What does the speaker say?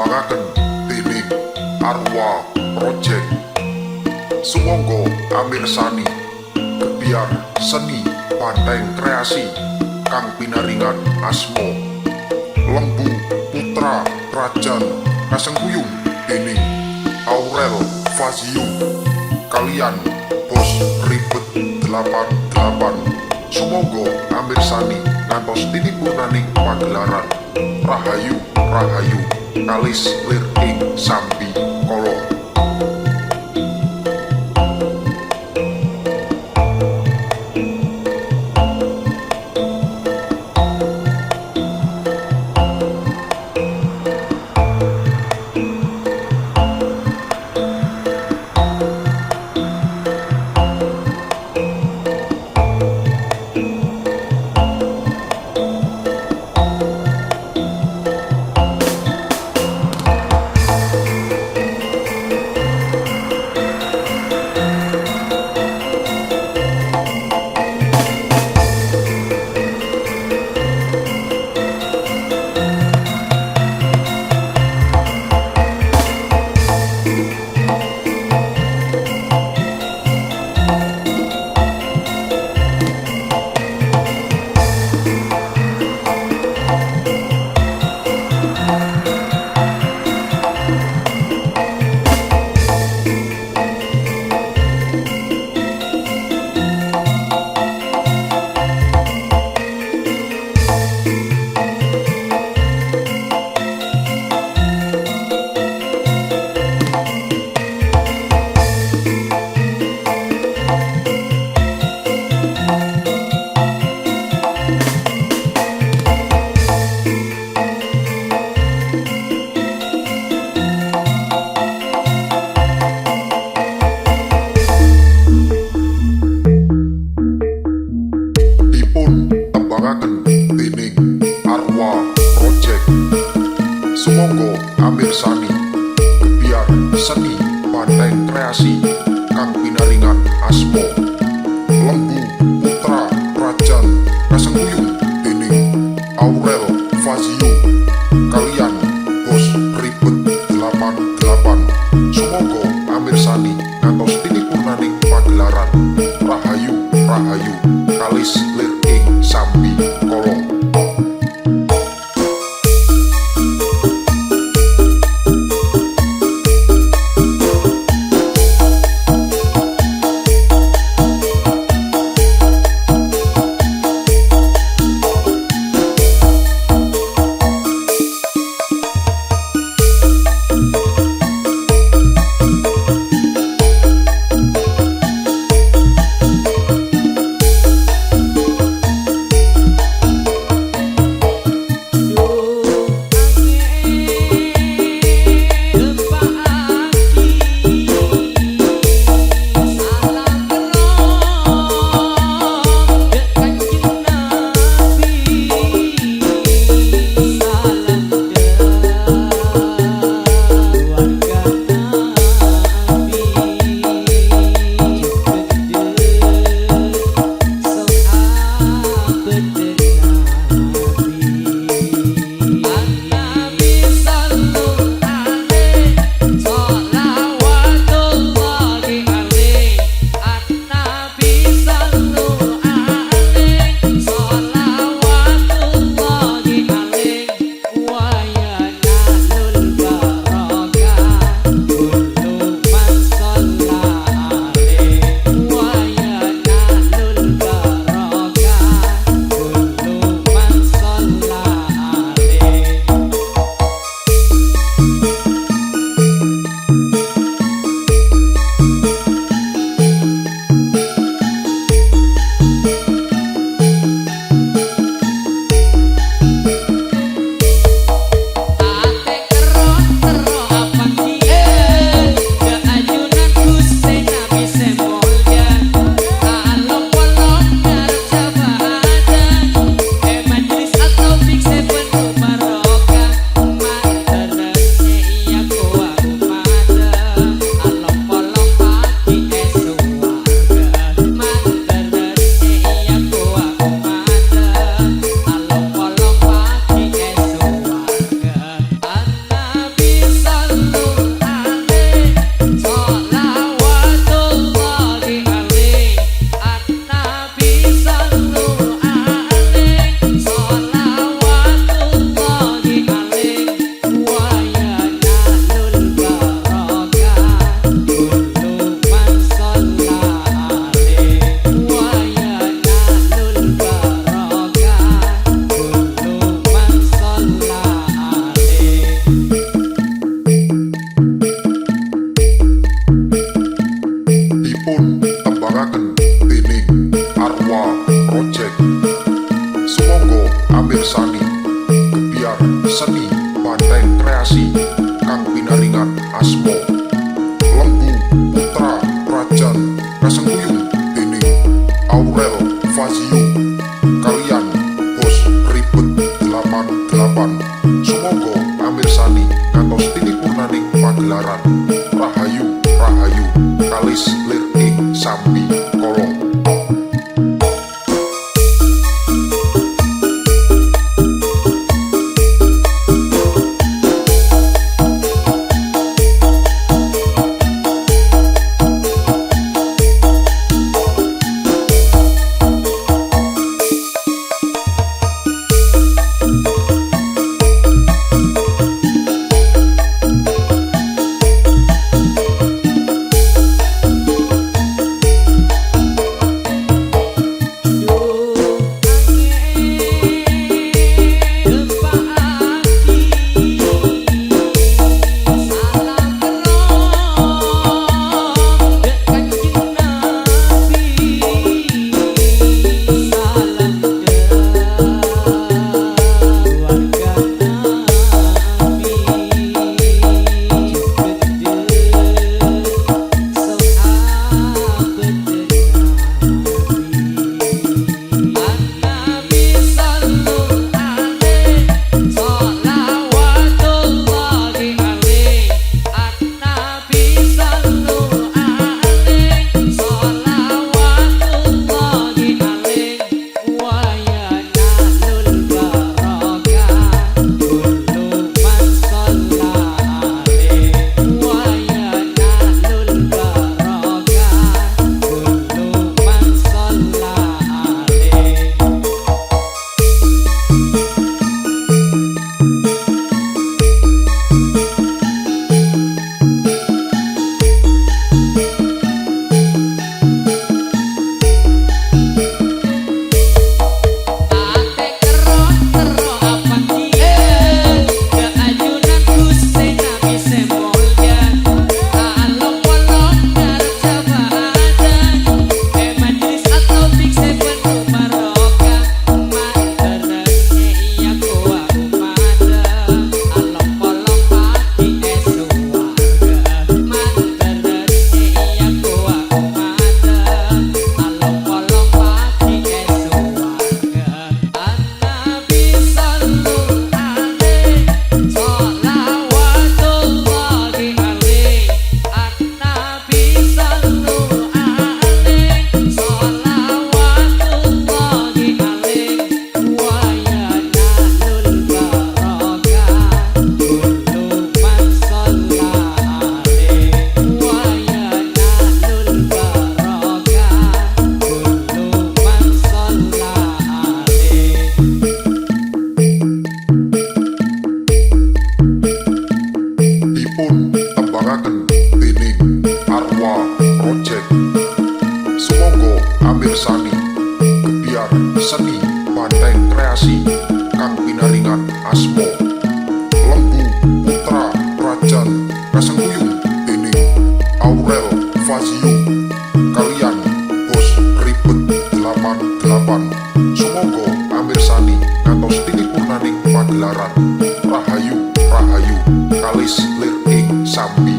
tembangaken dening Arwa Project. Sumangga amirsani gebyar seni Banteng Kreasi kang pinaringan asma Lembu Putra Krajan Kasengguyung dening Aurel Fazio kalian Bos Ribet 88. Sumangga amirsani ngantos tinipurnaning pagelaran Rahayu Rahayu kalis lir ing sambi kala. Sumangga amirsani gebyar seni Banteng Kreasi kang pinaringan asma Lembu Putra Krajan Kasengguyung dening Aurel Fazio kalian Bos Ribet 88. Sumangga amirsani ngantos tinipurnaning pagelaran Rahayu Rahayu kalis lir ing sambi kala. Fazio, kalian bos ribet 88. Sumangga amirsani ngantos tinipurnaning pagelaran. Rahayu rahayu kalis lir ing sambi kolong. Amirsani Gebiar Seni Banteng Kreasi kang pinaringan asma Lembu Putra Prajan Kasengguyung dening Aurel Fazio, kalian bos ribet 88. Sumangga amirsani ngantos tinipurnaning pagelaran. Rahayu rahayu kalis lir ing sambi